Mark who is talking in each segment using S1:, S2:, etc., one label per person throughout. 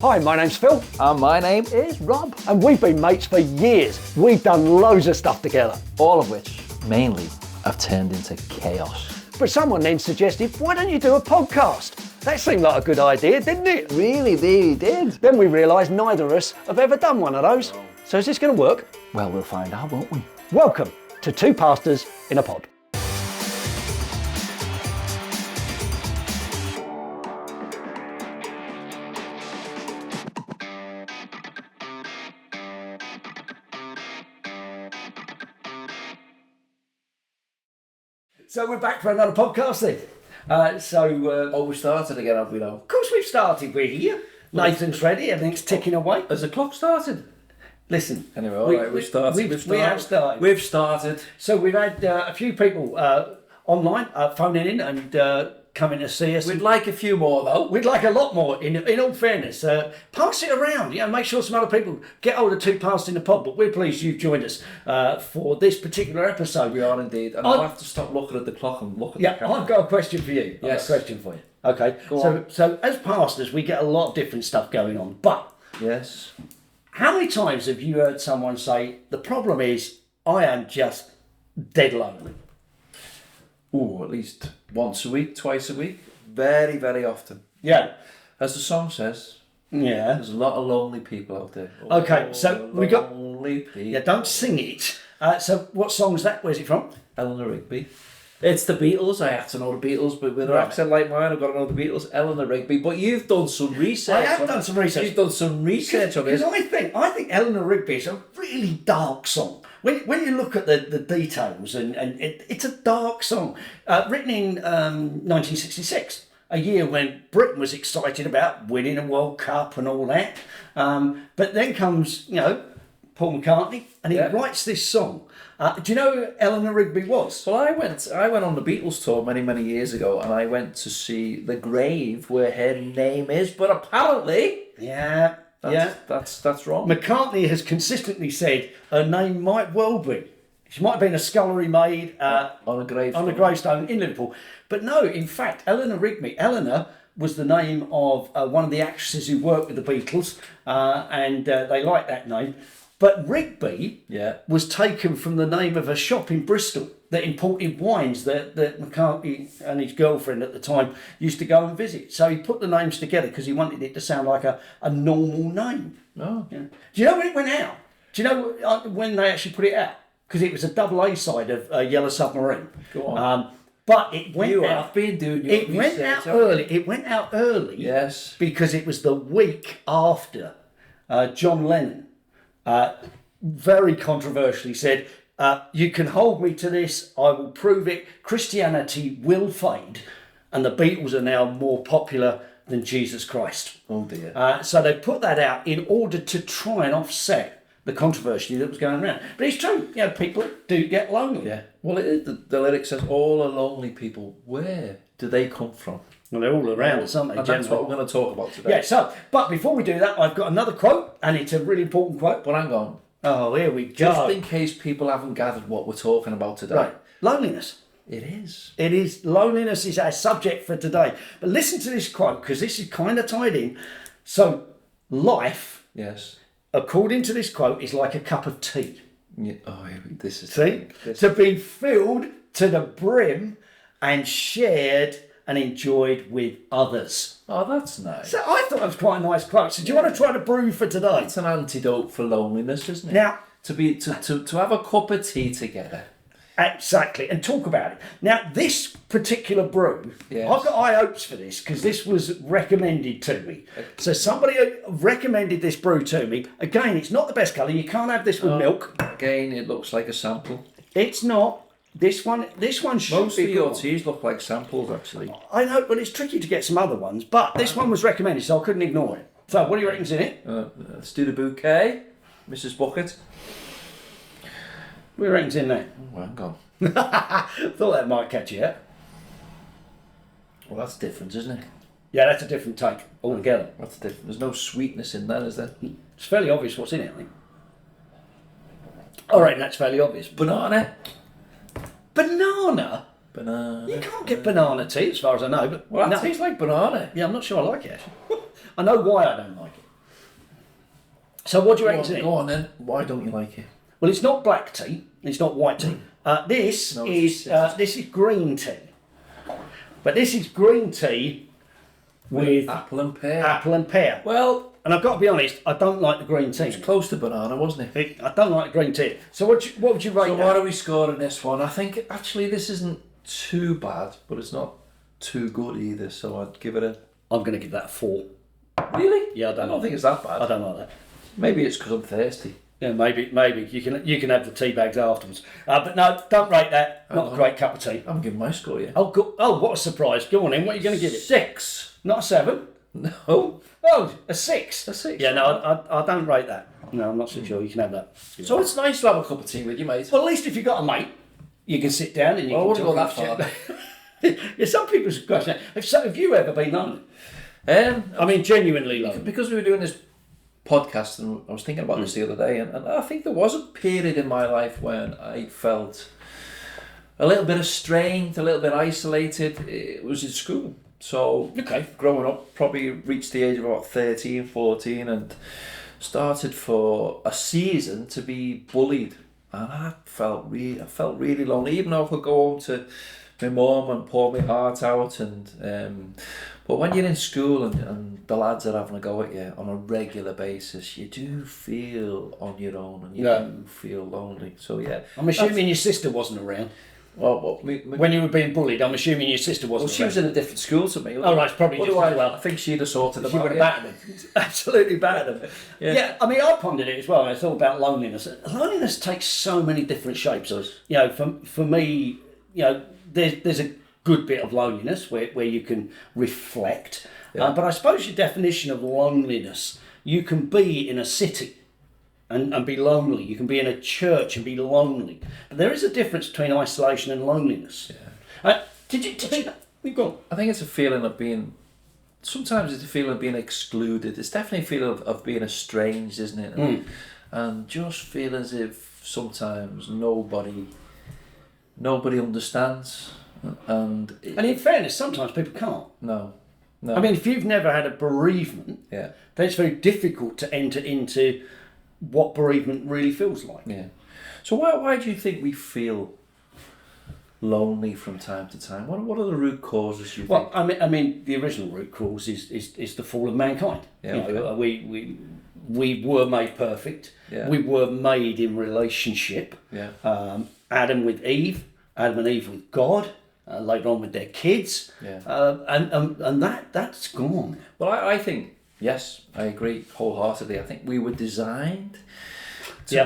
S1: Hi, my name's Phil.
S2: And my name is Rob.
S1: And we've been mates for years. We've done loads of stuff together.
S2: All of which, mainly, have turned into chaos.
S1: But someone then suggested, why don't you do a podcast? That seemed like a good idea, didn't it?
S2: Really did.
S1: Then we realised neither of us have ever done one of those. So is this going to work?
S2: Well, we'll find out, won't we?
S1: Welcome to Two Pastors in a Pod. So we're back for another podcast then.
S2: We started again, have we now?
S1: Of course we've started, we're here. Nathan's ready, everything's ticking away.
S2: Has the clock started?
S1: Listen.
S2: Anyway, all right, we've started.
S1: We have started.
S2: We've started.
S1: So we've had a few people online phoning in and coming to see us.
S2: We'd like a few more though.
S1: We'd like a lot more, in all fairness. Pass it around, make sure some other people get hold of Two Pastors in the Pod. But we're pleased you've joined us for this particular episode.
S2: We are indeed. And I'll have to stop looking at the clock and look at the camera.
S1: I've got a question for you.
S2: Yes.
S1: I've got a question for you. Okay.
S2: Go on.
S1: So as pastors, we get a lot of different stuff going on. But
S2: Yes.
S1: how many times have you heard someone say, the problem is I am just dead lonely?
S2: Ooh, at least once a week, twice a week. Very, very often.
S1: Yeah.
S2: As the song says,
S1: Yeah.
S2: there's a lot of lonely people out there.
S1: Okay, so we got...
S2: Lonely people.
S1: Yeah, don't sing it. So what song's that? Where's it from?
S2: Eleanor Rigby. It's the Beatles. I have to know the Beatles, but with an
S1: Right.
S2: accent like mine, I've got to know the Beatles. Eleanor Rigby. But you've done some research.
S1: I have done some research.
S2: You've done some research on this.
S1: Because I think Eleanor Rigby is a really dark song. When you look at the details, and it's a dark song. Written in 1966, a year when Britain was excited about winning a World Cup and all that. But then comes, Paul McCartney, and he writes this song. Do you know who Eleanor Rigby was?
S2: Well, I went on the Beatles tour many years ago, and I went to see the grave where her name is. But apparently, that's wrong.
S1: McCartney has consistently said her name might well be. She might have been a scullery maid
S2: on a
S1: gravestone in Liverpool. But no, in fact, Eleanor Rigby. Eleanor was the name of one of the actresses who worked with the Beatles, and they liked that name. But Rigby was taken from the name of a shop in Bristol that imported wines that McCartney and his girlfriend at the time used to go and visit. So he put the names together because he wanted it to sound like a normal name.
S2: Oh.
S1: Yeah. Do you know when it went out? Do you know when they actually put it out? Because it was a double A side of Yellow Submarine.
S2: Go on.
S1: But it went
S2: You
S1: out.
S2: have been doing your
S1: It went out early. It went out early.
S2: Yes.
S1: Because it was the week after John Lennon very controversially said, you can hold me to this, I will prove it, Christianity will fade, and the Beatles are now more popular than Jesus Christ.
S2: Oh dear.
S1: So they put that out in order to try and offset the controversy that was going around. But it's true, people do get lonely.
S2: Yeah. Well, the lyric says, all are lonely people. Where do they come from?
S1: Well, they're all around us, aren't they?
S2: And that's what we're going to talk about today.
S1: Yeah, but before we do that, I've got another quote, and it's a really important quote.
S2: But hang on.
S1: Oh, here we go.
S2: Just in case people haven't gathered what we're talking about today.
S1: Right. Loneliness.
S2: It is.
S1: It is. Loneliness is our subject for today. But listen to this quote, because this is kind of tied in. So, life,
S2: Yes.
S1: according to this quote, is like a cup of tea.
S2: Yeah. Oh, this is...
S1: See? To be filled to the brim and shared and enjoyed with others.
S2: Oh, that's nice.
S1: So I thought that was quite a nice quote. So do you want to try to brew for today?
S2: It's an antidote for loneliness, isn't it?
S1: Now,
S2: to have a cup of tea together.
S1: Exactly, and talk about it. Now, this particular brew,
S2: Yes.
S1: I've got high hopes for this because this was recommended to me. So somebody recommended this brew to me. Again, it's not the best colour. You can't have this with milk.
S2: Again, it looks like a sample.
S1: It's not. This one should
S2: Most
S1: be
S2: of your
S1: good.
S2: teas look like samples, actually.
S1: I know, but it's tricky to get some other ones. But this one was recommended, so I couldn't ignore it. So, what do you reckon's in it?
S2: Let's do the bouquet, Mrs. Bucket.
S1: What do you reckon's in there?
S2: Oh, hang on.
S1: Thought that might catch you out.
S2: Well, that's different, isn't it?
S1: Yeah, that's a different take altogether.
S2: That's different. There's no sweetness in that, is there?
S1: It's fairly obvious what's in it, I think. I reckon that's fairly obvious.
S2: Banana.
S1: Banana?
S2: Banana.
S1: You can't get banana tea as far as I know. But
S2: Well, that tastes like banana.
S1: yeah, I'm not sure I like it actually. I know why I don't like it. So what do you reckon's in it?
S2: Go on then. Why don't you like it?
S1: Well, it's not black tea. It's not white tea. This is green tea. But this is green tea with
S2: apple and pear.
S1: Apple and pear.
S2: Well,
S1: and I've got to be honest, I don't like the green tea.
S2: It was close to banana, wasn't it?
S1: I don't like the green tea. So what would you rate?
S2: So what are we scoring this one? I think actually this isn't too bad, but it's not too good either. So I'd give it a.
S1: I'm going to give that a 4.
S2: Really?
S1: Yeah, I don't
S2: think it's that bad.
S1: I don't like that.
S2: Maybe it's because I'm thirsty.
S1: Yeah, maybe you can have the tea bags afterwards. But no, don't rate that. Not a great cup of tea.
S2: I'm giving my score, yeah.
S1: Oh, good. Oh, what a surprise! Go on, then. What are you going to give it?
S2: 6.
S1: Not a 7.
S2: No.
S1: Oh, a 6.
S2: A 6.
S1: Yeah, no, I don't rate that. No, I'm not so sure. You can have that.
S2: So it's nice to have a cup of tea with you, mate.
S1: Well, at least if you've got a mate, you can sit down and you
S2: I
S1: can
S2: wouldn't go that
S1: talk.
S2: far.
S1: Yeah, some people's question. Have you ever been lonely? I mean, genuinely lonely.
S2: Because we were doing this podcast, and I was thinking about this the other day, and I think there was a period in my life when I felt a little bit estranged, a little bit isolated. It was in school. So, growing up, probably reached the age of about 13, 14, and started for a season to be bullied. And I felt really lonely, even though I could go home to my mum and pour my heart out. But when you're in school and the lads are having a go at you on a regular basis, you do feel on your own and you do feel lonely. So yeah.
S1: I'm assuming your sister wasn't around.
S2: Well,
S1: when you were being bullied, I'm assuming your sister wasn't.
S2: Well, she was in a different school to me.
S1: Oh, right, probably just as well.
S2: I think she'd have sorted them
S1: out. She would have battered them. Absolutely battered them. Yeah, I mean, I pondered it as well. It's all about loneliness. Loneliness takes so many different shapes. You know, for me, you know, there's a good bit of loneliness where you can reflect. But I suppose your definition of loneliness, you can be in a city and be lonely. You can be in a church and be lonely. But there is a difference between isolation and loneliness. Yeah. Did you we've gone.
S2: I think it's a feeling of being. Sometimes it's a feeling of being excluded. It's definitely a feeling of being estranged, isn't it? And just feel as if sometimes nobody understands. And
S1: in fairness, sometimes people can't.
S2: No.
S1: I mean, if you've never had a bereavement, then it's very difficult to enter into what bereavement really feels like.
S2: Yeah. So why do you think we feel lonely from time to time? What are the root causes you think?
S1: Well, I mean, the original root cause is the fall of mankind.
S2: Yeah.
S1: You know, we were made perfect.
S2: Yeah.
S1: We were made in relationship.
S2: Yeah.
S1: Adam with Eve, Adam and Eve with God. Later on with their kids.
S2: Yeah.
S1: And that's gone.
S2: Well, I think. Yes, I agree wholeheartedly. I think we were designed to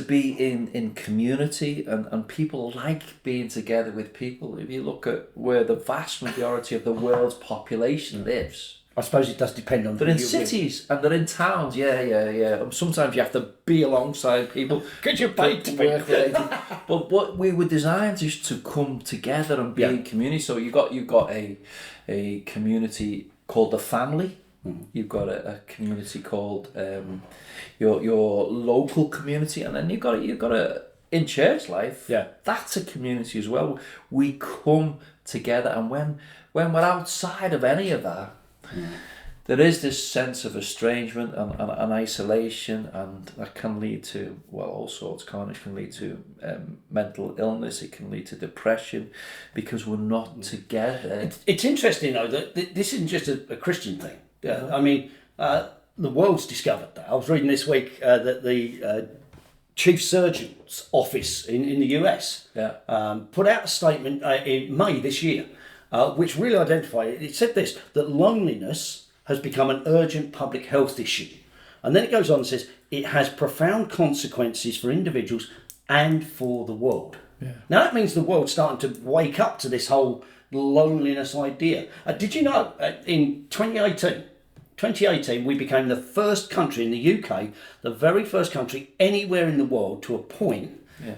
S2: be in community, and people like being together with people. If you look at where the vast majority of the world's population lives,
S1: I suppose it does depend on.
S2: They're in cities and they're in towns. Yeah. Sometimes you have to be alongside people
S1: because you're paid to
S2: work related. But we were designed just to come together and be in community. So you got a community called the family. Mm-hmm. You've got a community called your local community, and then you've got a in church life.
S1: Yeah,
S2: that's a community as well. We come together, and when we're outside of any of that, there is this sense of estrangement and isolation, and that can lead to all sorts. It can lead to mental illness. It can lead to depression because we're not together.
S1: It's interesting though that this isn't just a Christian thing. I mean, the world's discovered that. I was reading this week that the Chief Surgeon's office in the US put out a statement in May this year, which really identified. It said this: that loneliness has become an urgent public health issue, and then it goes on and says it has profound consequences for individuals and for the world. Yeah. Now that means the world's starting to wake up to this whole loneliness idea. Did you know in 2018 we became the first country in the UK, the very first country anywhere in the world to appoint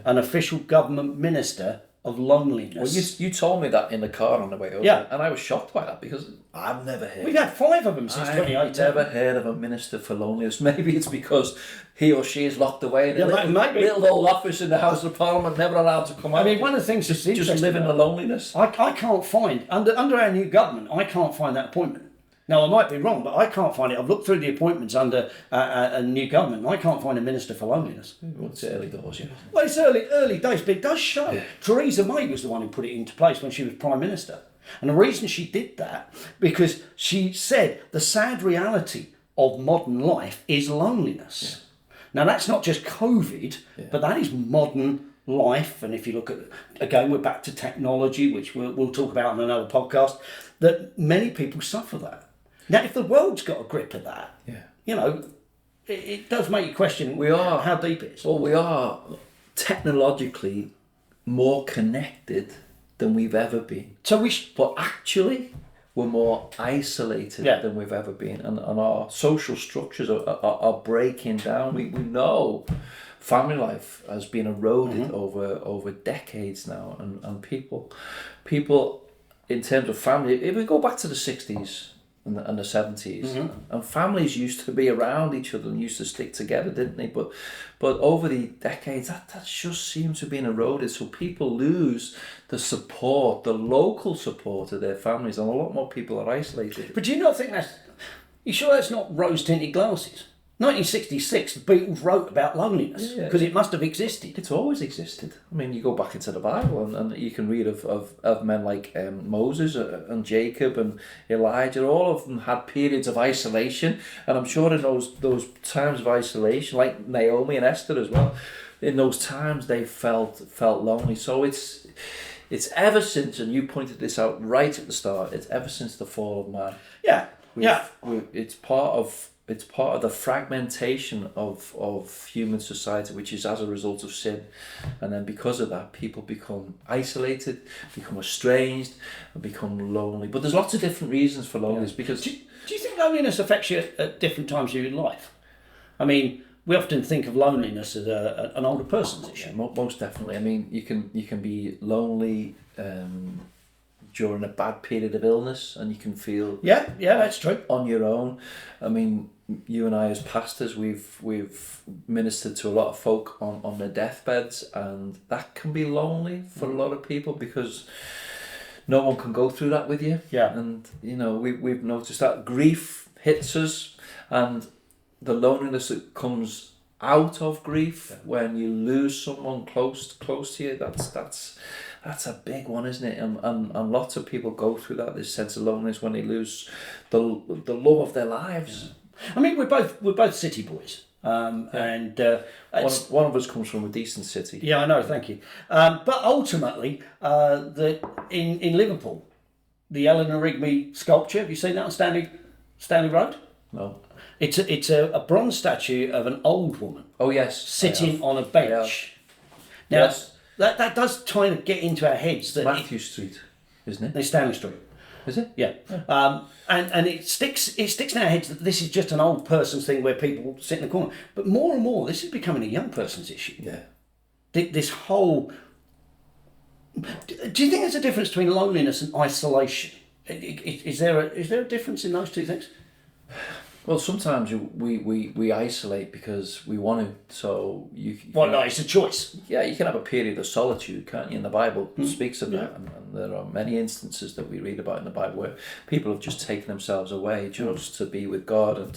S1: an official government minister of loneliness.
S2: Well, you told me that in the car on the way over, and I was shocked by that because I've never heard.
S1: We've had 5 of them since 2018.
S2: I've never heard of a minister for loneliness. Maybe it's because he or she is locked away in a little old office in the House of Parliament, never allowed to come out.
S1: I mean, one of the things that's
S2: just live in the loneliness.
S1: I can't find under our new government. I can't find that appointment. Now, I might be wrong, but I can't find it. I've looked through the appointments under a new government, and I can't find a minister for loneliness.
S2: Well, it's early doors, yeah.
S1: Well, it's early days, but it does show. Yeah. Theresa May was the one who put it into place when she was Prime Minister. And the reason she did that, because she said the sad reality of modern life is loneliness. Yeah. Now, that's not just COVID, but that is modern life. And if you look at, again, we're back to technology, which we'll talk about on another podcast, that many people suffer that. Now, if the world's got a grip of that, you know, it does make you question how deep it is.
S2: Well, we are technologically more connected than we've ever been. But actually, we're more isolated than we've ever been. And our social structures are breaking down. We know family life has been eroded over decades now. And people, in terms of family, if we go back to the 60s, and the 70s, and families used to be around each other and used to stick together, didn't they? But over the decades, that just seems to have been eroded. So people lose the support, the local support of their families, and a lot more people are isolated.
S1: But do you not think you sure that's not rose-tinted glasses? 1966, the Beatles wrote about loneliness because it must have existed.
S2: It's always existed. I mean, you go back into the Bible and you can read of men like Moses and Jacob and Elijah. All of them had periods of isolation, and I'm sure in those times of isolation, like Naomi and Esther as well, in those times they felt lonely. So it's ever since, and you pointed this out right at the start, it's ever since the fall of man. It's part of the fragmentation of human society, which is as a result of sin. And then because of that, people become isolated, become estranged, and become lonely. But there's lots of different reasons for loneliness. Because
S1: do you think loneliness affects you at different times of your life? I mean, we often think of loneliness as an older person's issue.
S2: Yeah, most definitely. I mean, you can be lonely during a bad period of illness, and you can feel
S1: that's true,
S2: on your own. I mean, you and I as pastors, we've ministered to a lot of folk on their deathbeds, and that can be lonely for a lot of people because no one can go through that with you. And you know, we've noticed that grief hits us, and the loneliness that comes out of grief when you lose someone close to you, that's a big one, isn't it? And lots of people go through that, this sense of loneliness when they lose the love of their lives.
S1: I mean, we're both city boys, and
S2: one of us comes from a decent city.
S1: Yeah, I know. Thank you. But ultimately, in Liverpool, the Eleanor Rigby sculpture. Have you seen that on Stanley Road?
S2: No.
S1: It's a bronze statue of an old woman.
S2: Oh yes,
S1: sitting on a bench. Now that does kind of get into our heads that
S2: Matthew Street, isn't it?
S1: It's Stanley Street.
S2: Is it?
S1: Yeah. And it sticks in our heads that this is just an old person's thing where people sit in the corner. But more and more, this is becoming a young person's issue.
S2: Yeah.
S1: This whole. Do you think there's a difference between loneliness and isolation? Is there a difference in those two things?
S2: Well, sometimes we isolate because we want to. So
S1: no, it's a choice.
S2: Yeah, you can have a period of solitude, can't you? And the Bible speaks of that, and there are many instances that we read about in the Bible where people have just taken themselves away just to be with God and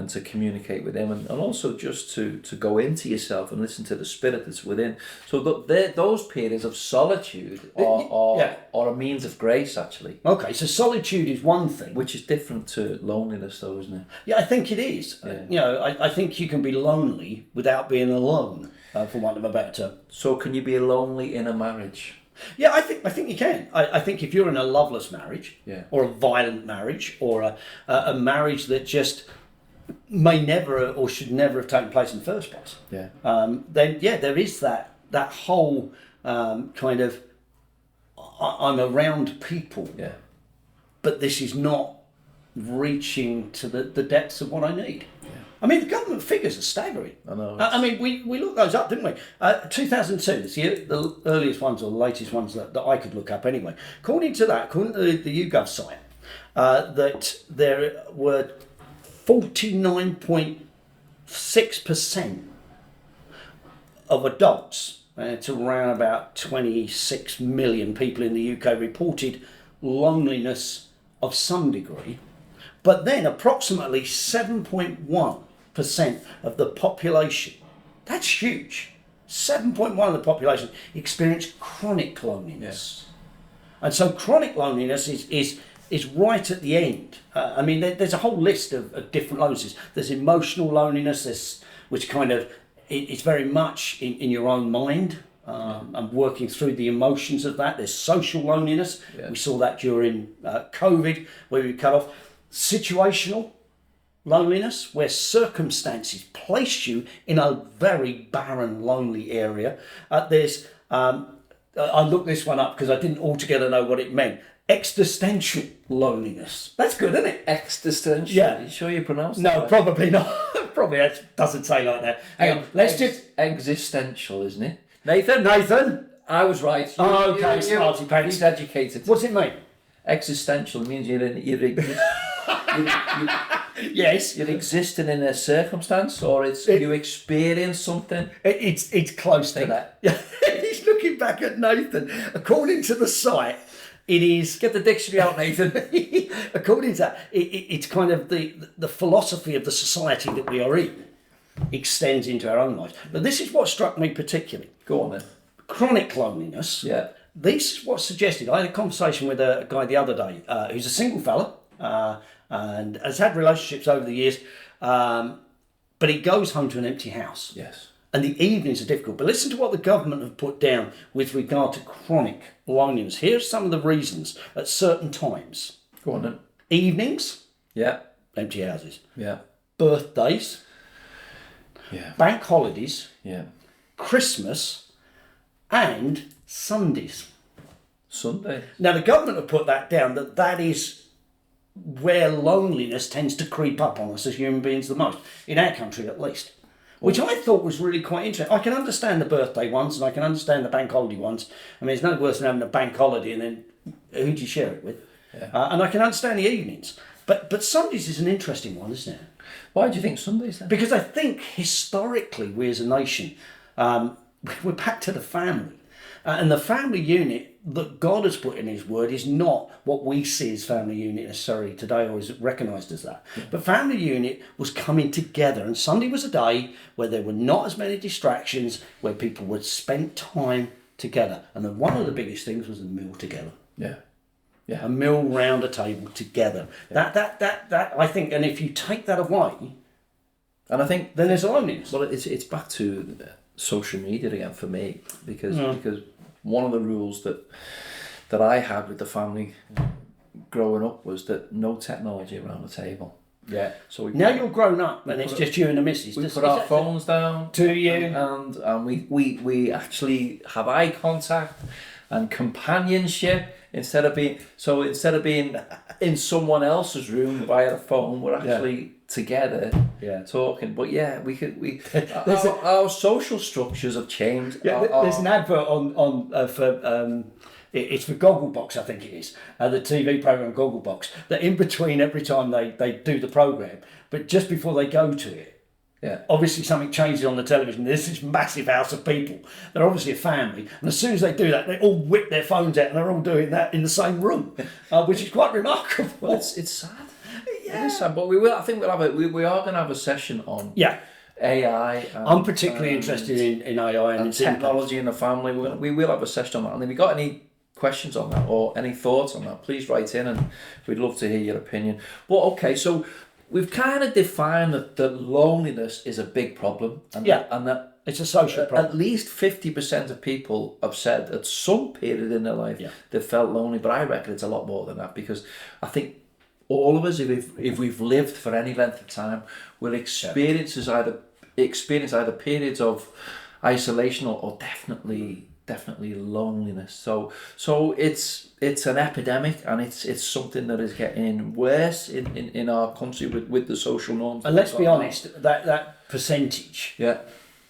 S2: to communicate with Him, and also just to go into yourself and listen to the Spirit that's within. So those periods of solitude are a means of grace, actually.
S1: Okay, so solitude is one thing,
S2: which is different to loneliness, though, isn't it?
S1: Yeah, I think it is. Yeah. You know, I think you can be lonely without being alone, for want of a better term.
S2: So can you be lonely in a marriage?
S1: Yeah, I think you can. I think if you're in a loveless marriage, or a violent marriage, or a marriage that just may never or should never have taken place in the first place, then there is that whole kind of I'm around people, but this is not reaching to the depths of what I need. Yeah. I mean, the government figures are staggering.
S2: I know.
S1: I mean, we looked those up, didn't we? 2002, this year, the earliest ones or the latest ones that I could look up anyway. According to the YouGov site, that there were 49.6% of adults, it's around about 26 million people in the UK, reported loneliness of some degree. But then approximately 7.1% of the population, that's huge, 7.1 of the population experience chronic loneliness. And so chronic loneliness is right at the end. I mean, there's a whole list of different loneliness. There's emotional loneliness, which kind of, it's very much in your own mind. And working through the emotions of that. There's social loneliness. We saw that during COVID, where we cut off. Situational loneliness, where circumstances place you in a very barren, lonely area. There's, I looked this one up because I didn't altogether know what it meant. Existential loneliness. That's good, isn't it?
S2: Existential?
S1: Yeah.
S2: Are you sure you pronounced
S1: No,
S2: that?
S1: probably not. Probably that doesn't say like that. Hang on, let's just...
S2: Existential, isn't it? Nathan, I was right.
S1: Oh, okay, smarty pants.
S2: He's educated.
S1: What's it mean?
S2: Existential means you're
S1: Yes.
S2: you're existing in a circumstance, or you experience something.
S1: It's close to that. He's looking back at Nathan. According to the site, it is...
S2: Get the dictionary out, Nathan.
S1: According to that, it's kind of the philosophy of the society that we are in extends into our own lives. But this is what struck me particularly.
S2: Go on then.
S1: Chronic loneliness.
S2: Yeah.
S1: This is what's suggested. I had a conversation with a guy the other day who's a single fella and has had relationships over the years, but he goes home to an empty house.
S2: Yes.
S1: And the evenings are difficult. But listen to what the government have put down with regard to chronic loneliness. Here's some of the reasons at certain times.
S2: Go on then.
S1: Evenings,
S2: Yeah.
S1: empty houses.
S2: Yeah.
S1: Birthdays,
S2: Yeah.
S1: bank holidays,
S2: Yeah.
S1: Christmas, and Sundays.
S2: Sunday.
S1: Now, the government have put that down, that is where loneliness tends to creep up on us as human beings the most, in our country at least. Which I thought was really quite interesting. I can understand the birthday ones and I can understand the bank holiday ones. I mean, it's no worse than having a bank holiday and then who do you share it with?
S2: Yeah.
S1: And I can understand the evenings. But Sundays is an interesting one, isn't it?
S2: Why do you think Sundays then?
S1: Because I think historically, we as a nation, we're back to the family. And the family unit that God has put in his word is not what we see as family unit necessarily today or is recognised as that. Yeah. But family unit was coming together, and Sunday was a day where there were not as many distractions, where people would spend time together. And then one of the biggest things was a meal together.
S2: Yeah. Yeah.
S1: A meal round a table together. Yeah. That I think, and if you take that away,
S2: and I think
S1: then there's loneliness.
S2: Well, it's back to social media again for me because one of the rules that I had with the family growing up was that no technology around the table.
S1: Yeah.
S2: So
S1: now you're grown up and it's just you and the missus.
S2: We put our phones down.
S1: To you.
S2: And we actually have eye contact and companionship instead of being in someone else's room via the phone. We're actually together talking. But our social structures have changed.
S1: There's an advert on for it's for Gogglebox, I think it is, the TV program Gogglebox, that in between every time they do the program, but just before they go to it, obviously something changes on the television. There's this massive house of people. They're obviously a family, and as soon as they do that, they all whip their phones out, and they're all doing that in the same room, which is quite remarkable.
S2: Well, it's sad. Yeah. It is sad, but we will. I think we are going to have a session on AI.
S1: I'm particularly interested in AI and
S2: technology in the family. We will have a session on that. And if you got any questions on that or any thoughts on that, please write in, and we'd love to hear your opinion. But okay, so we've kind of defined that loneliness is a big problem, and that
S1: it's a social problem.
S2: At least 50% of people have said at some period in their life they felt lonely, but I reckon it's a lot more than that, because I think all of us, if we've lived for any length of time, will experience either periods of isolation or definitely loneliness. So it's an epidemic, and it's something that is getting worse in our country with the social norms.
S1: And let's be honest, that percentage.
S2: Yeah.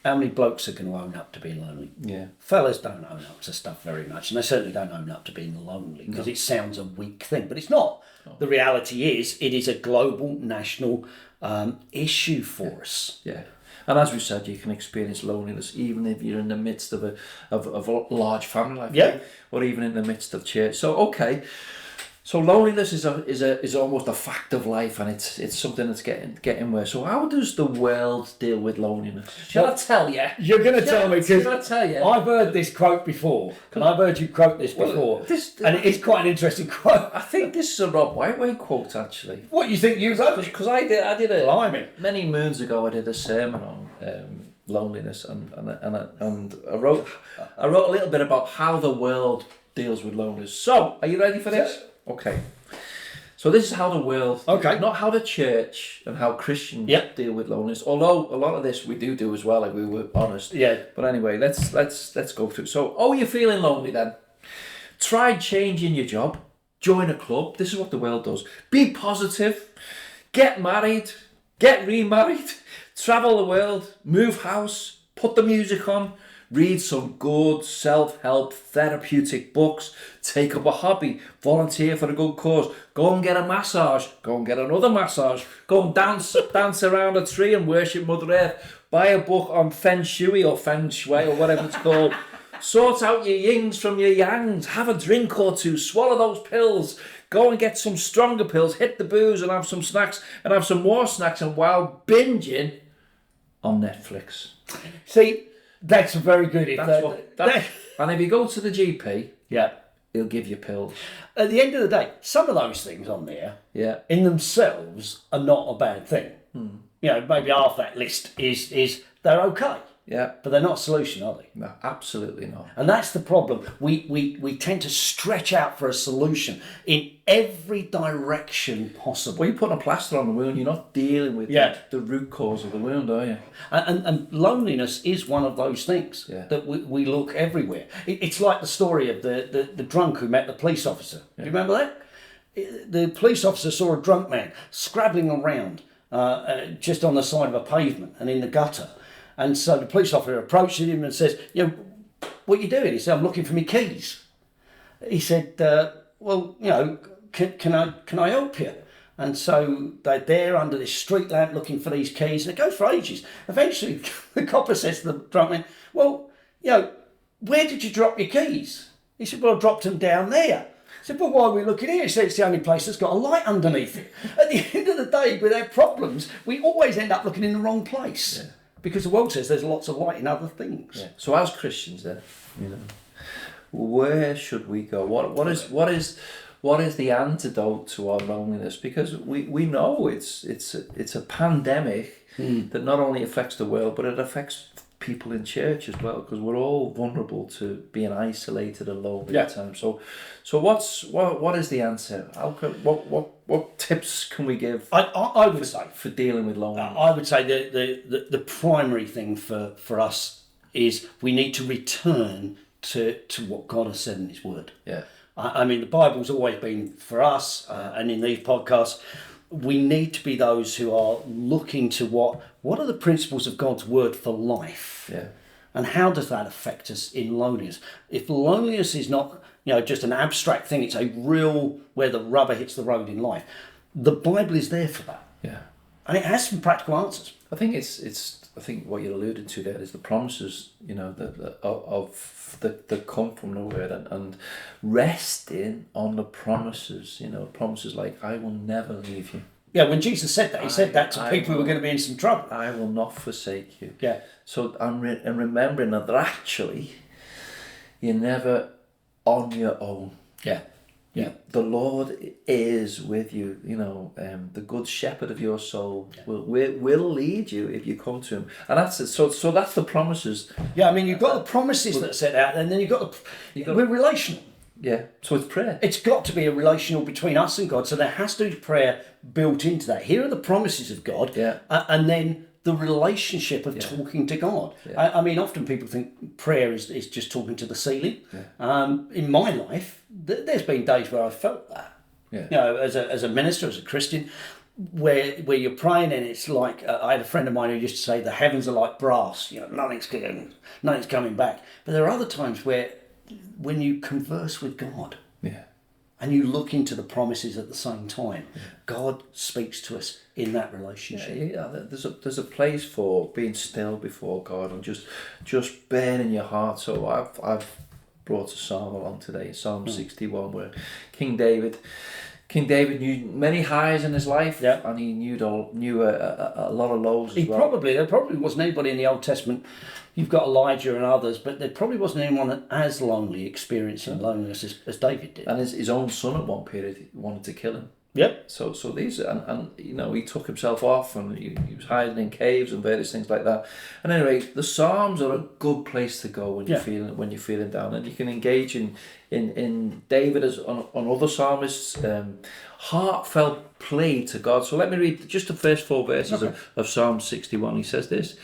S1: How many blokes are going to own up to being lonely?
S2: Yeah.
S1: Fellas don't own up to stuff very much, and they certainly don't own up to being lonely, because it sounds a weak thing, but it's not. No. The reality is, it is a global, national issue for us.
S2: Yeah. And as we said, you can experience loneliness even if you're in the midst of a large family like that, or even in the midst of church. So, okay. So loneliness is almost a fact of life, and it's something that's getting worse. So how does the world deal with loneliness? Shall I tell you?
S1: You're going to tell me,
S2: Shall I
S1: because
S2: tell you?
S1: I've heard this quote before, and I've heard you quote this before, and it is quite an interesting quote.
S2: I think this is a Rob Whiteway quote, actually.
S1: What, you think you wrote?
S2: Because I did a
S1: Blimey.
S2: many moons ago. I did a sermon on loneliness, and I wrote a little bit about how the world deals with loneliness. So, are you ready for this? Okay. So this is how the world, not how the church and how Christians deal with loneliness. Although a lot of this we do as well, if we were honest.
S1: Yeah.
S2: But anyway, let's go through. So, you're feeling lonely then? Try changing your job. Join a club. This is what the world does. Be positive. Get married. Get remarried. Travel the world. Move house. Put the music on. Read some good self-help therapeutic books. Take up a hobby. Volunteer for a good cause. Go and get a massage. Go and get another massage. Go and dance around a tree and worship Mother Earth. Buy a book on Feng Shui or Feng Shui or whatever it's called. Sort out your yings from your yangs. Have a drink or two. Swallow those pills. Go and get some stronger pills. Hit the booze and have some snacks. And have some more snacks. And while binging on Netflix.
S1: See, that's very good.
S2: And if you go to the GP,
S1: yeah,
S2: he'll give you pills.
S1: At the end of the day, some of those things on there,
S2: Yeah.
S1: in themselves, are not a bad thing. You know, maybe half that list is they're okay,
S2: Yeah.
S1: but they're not a solution, are they?
S2: No, absolutely not.
S1: And that's the problem. We tend to stretch out for a solution in every direction possible.
S2: Well, you're putting a plaster on the wound. You're not dealing with the root cause of the wound, are you?
S1: And loneliness is one of those things that we look everywhere. It's like the story of the drunk who met the police officer. Do you remember that? The police officer saw a drunk man scrabbling around just on the side of a pavement and in the gutter. And so the police officer approached him and says, what are you doing? He said, I'm looking for my keys. He said, well, can I help you? And so they're there under this street lamp looking for these keys, and it goes for ages. Eventually, the copper says to the drunk man, well, where did you drop your keys? He said, well, I dropped them down there. I said, well, why are we looking here? He said, it's the only place that's got a light underneath it. At the end of the day, with our problems, we always end up looking in the wrong place. Yeah. Because the world says there's lots of light in other things. Yeah.
S2: So as Christians then, where should we go? What is the antidote to our loneliness? Because we know it's a pandemic that not only affects the world, but it affects people in church as well, because we're all vulnerable to being isolated and lonely at times. So what is the answer? What tips can we give?
S1: I would say
S2: for dealing with loneliness.
S1: I would say the primary thing for us is we need to return to what God has said in His Word.
S2: Yeah.
S1: I mean, the Bible's always been for us, and in these podcasts, we need to be those who are looking to what are the principles of God's Word for life?
S2: Yeah.
S1: And how does that affect us in loneliness? If loneliness is not, just an abstract thing, it's a real, where the rubber hits the road in life, the Bible is there for that.
S2: Yeah.
S1: And it has some practical answers.
S2: I think I think what you're alluding to there is the promises, that come from the Word, and resting on the promises, promises like, I will never leave you.
S1: Yeah, when Jesus said that, He said that to people who were going to be in some trouble.
S2: I will not forsake you.
S1: Yeah.
S2: So I'm remembering that actually, you're never on your own.
S1: Yeah. Yeah.
S2: The Lord is with you. The good shepherd of your soul will lead you if you come to Him, and that's it. So that's the promises.
S1: Yeah, I mean, you've got the promises that are set out, and then we're relational.
S2: Yeah. So it's prayer.
S1: It's got to be a relational between us and God. So there has to be prayer built into that. Here are the promises of God, and then the relationship of talking to God. Yeah. I mean, often people think prayer is just talking to the ceiling. Yeah. In my life, there's been days where I've felt that. Yeah. As a minister, as a Christian, where you're praying and it's like, I had a friend of mine who used to say the heavens are like brass. Nothing's coming back. But there are other times when you converse with God.
S2: Yeah.
S1: And you look into the promises at the same time. Yeah. God speaks to us in that relationship.
S2: Yeah, there's a place for being still before God and just burning your heart. So I've brought a psalm along today, Psalm 61, where King David knew many highs in his life, and he knew a lot of lows as well.
S1: There probably wasn't anybody in the Old Testament. You've got Elijah and others, but there probably wasn't anyone as lonely, experiencing loneliness as David did.
S2: And his own son at one period wanted to kill him.
S1: Yep.
S2: So these, and you know, he took himself off, and he was hiding in caves and various things like that. And anyway, the Psalms are a good place to go when you're feeling down, and you can engage in David as on other psalmists, heartfelt plea to God. So let me read just the first 4 verses of Psalm 61. He says this: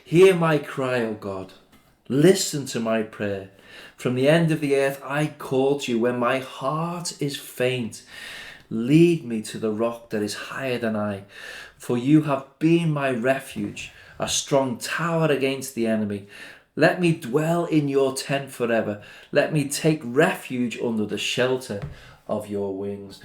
S2: "Hear my cry, O God, listen to my prayer. From the end of the earth I call to you when my heart is faint. Lead me to the rock that is higher than I, for you have been my refuge, a strong tower against the enemy. Let me dwell in your tent forever. Let me take refuge under the shelter of your wings."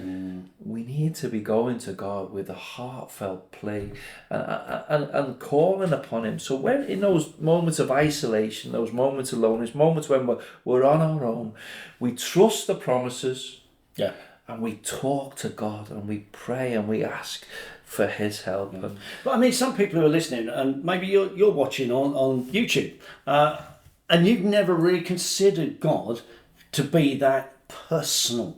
S2: We need to be going to God with a heartfelt plea and calling upon him. So when in those moments of isolation, those moments of loneliness, moments when we're on our own, we trust the promises.
S1: Yeah.
S2: And we talk to God, and we pray, and we ask for his help.
S1: But I mean, some people who are listening, and maybe you're watching on YouTube, and you've never really considered God to be that personal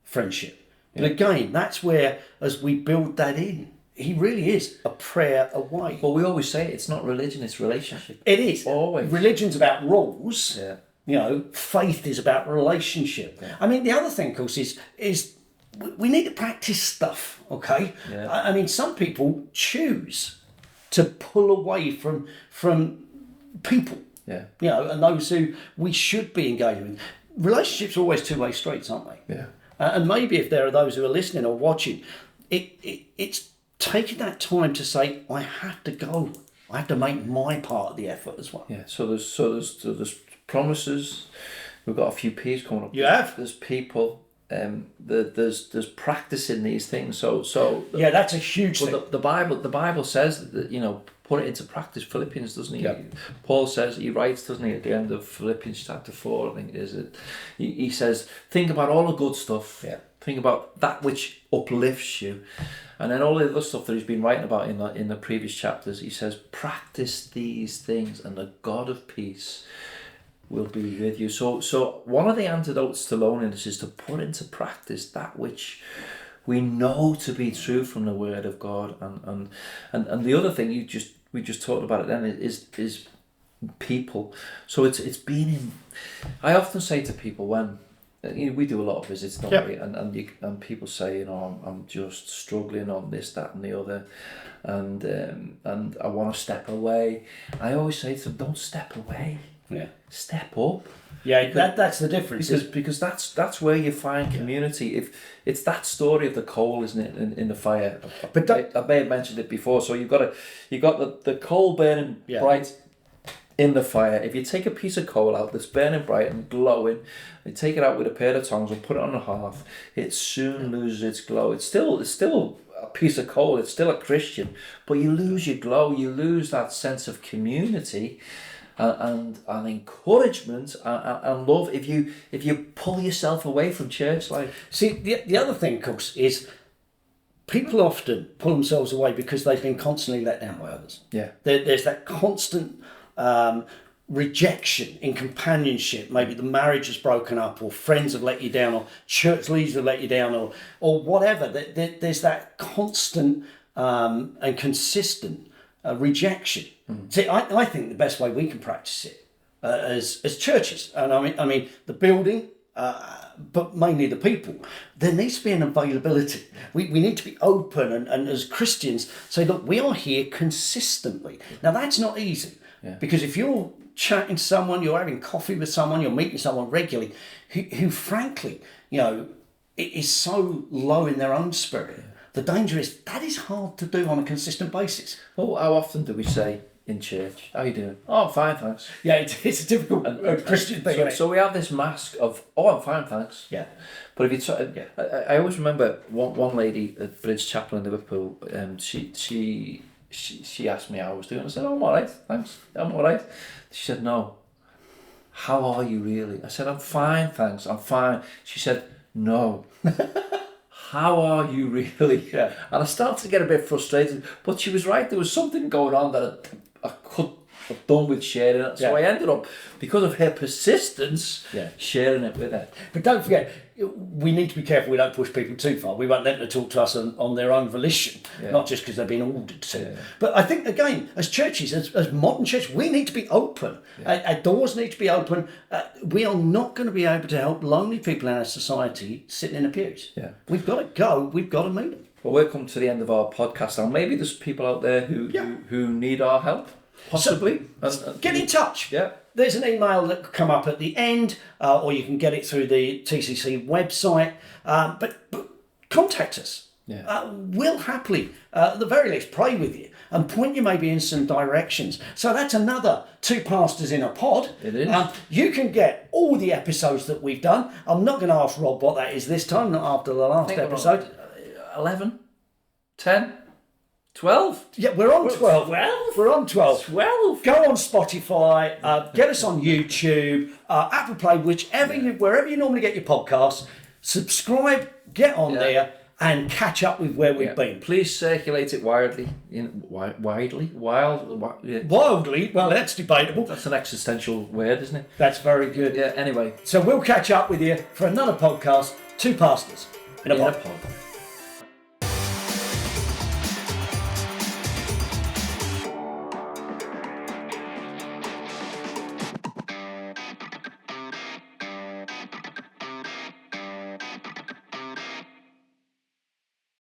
S1: friendship. But again, that's where, as we build that in, he really is a prayer away.
S2: Well, we always say it's not religion, it's relationship.
S1: It is.
S2: Always.
S1: Religion's about rules.
S2: Yeah.
S1: You know, faith is about relationship. I mean, the other thing, of course, is we need to practice stuff, okay?
S2: Yeah.
S1: I mean, some people choose to pull away from people,
S2: Yeah.
S1: you know, and those who we should be engaging with. Relationships are always two-way streets, aren't they?
S2: Yeah.
S1: And maybe if there are those who are listening or watching, it's taking that time to say, I have to go. I have to make my part of the effort as well.
S2: Yeah. So there's promises. We've got a few P's coming up.
S1: You have?
S2: There's people. There's practicing these things. So
S1: Yeah, that's a huge thing.
S2: the Bible says that, you know, put it into practice. Philippians, doesn't he?
S1: Yeah.
S2: Paul says, he writes, doesn't he, at the end of Philippians chapter 4, I think it is. He says, think about all the good stuff.
S1: Yeah.
S2: Think about that which uplifts you. And then all the other stuff that he's been writing about in the previous chapters, he says, practice these things and the God of peace will be with you. So one of the antidotes to loneliness is to put into practice that which we know to be true from the Word of God. And the other thing we just talked about it then is people. So it's been in. I often say to people when, you know, we do a lot of visits, don't we? And people say, you know, I'm just struggling on this, that, and the other, and I want to step away. I always say to them, don't step away.
S1: Yeah.
S2: Step up.
S1: Yeah, that's the difference.
S2: Because that's where you find community. If it's that story of the coal, isn't it, in the fire?
S1: But
S2: I may have mentioned it before. So you've got the coal burning bright in the fire. If you take a piece of coal out that's burning bright and glowing, you take it out with a pair of tongs and put it on the hearth, it soon loses its glow. It's still a piece of coal. It's still a Christian, but you lose your glow. You lose that sense of community. And encouragement and love if you pull yourself away from church life.
S1: See, the other thing, of course, is people often pull themselves away because they've been constantly let down by others.
S2: Yeah.
S1: There's that constant rejection in companionship. Maybe the marriage has broken up, or friends have let you down, or church leaders have let you down, or whatever. There's that constant and consistent rejection. See, I think the best way we can practice it as churches, and I mean the building, but mainly the people, there needs to be an availability. We need to be open and as Christians say, look, we are here consistently. Now that's not easy, because if you're chatting to someone, you're having coffee with someone, you're meeting someone regularly, who frankly, you know, is so low in their own spirit. The danger is that is hard to do on a consistent basis.
S2: Well, how often do we say in church, how you doing? Oh, I'm fine, thanks.
S1: Yeah, it's a difficult Christian thing.
S2: So we have this mask of, oh, I'm fine, thanks.
S1: Yeah.
S2: But if you I always remember one lady at Bridge Chapel in Liverpool, she asked me how I was doing. I said, oh, I'm all right, thanks. I'm all right. She said, no. how are you really? I said, I'm fine, thanks, I'm fine. She said, no. How are you really?
S1: Yeah.
S2: And I started to get a bit frustrated, but she was right. There was something going on that I could have done with sharing it. So I ended up, because of her persistence, sharing it with her.
S1: But don't forget, we need to be careful we don't push people too far. We won't let them talk to us on their own volition, not just because they've been ordered to.
S2: Yeah.
S1: But I think, again, as churches, as modern churches, we need to be open. Our doors need to be open. We are not going to be able to help lonely people in our society sitting in the pews.
S2: Yeah.
S1: We've got to go. We've got to meet them.
S2: Well, we've come to the end of our podcast now. Maybe there's people out there who need our help, possibly.
S1: So, get in touch.
S2: Yeah.
S1: There's an email that will come up at the end, or you can get it through the TCC website. But contact us.
S2: Yeah.
S1: We'll happily, at the very least, pray with you and point you maybe in some directions. So that's another 2 pastors in a pod.
S2: It is.
S1: You can get all the episodes that we've done. I'm not going to ask Rob what that is this time, not after the last episode.
S2: 11, 10, 12.
S1: Yeah, we're on 12.
S2: 12.
S1: We're on 12.
S2: 12.
S1: Go on Spotify, get us on YouTube, Apple Play, wherever you normally get your podcasts. Subscribe, get on there, and catch up with where we've been.
S2: Please circulate it widely. Wildly?
S1: Wildly? Well, that's debatable.
S2: That's an existential word, isn't it?
S1: That's very good.
S2: Yeah, anyway.
S1: So we'll catch up with you for another podcast, 2 pastors in a pod.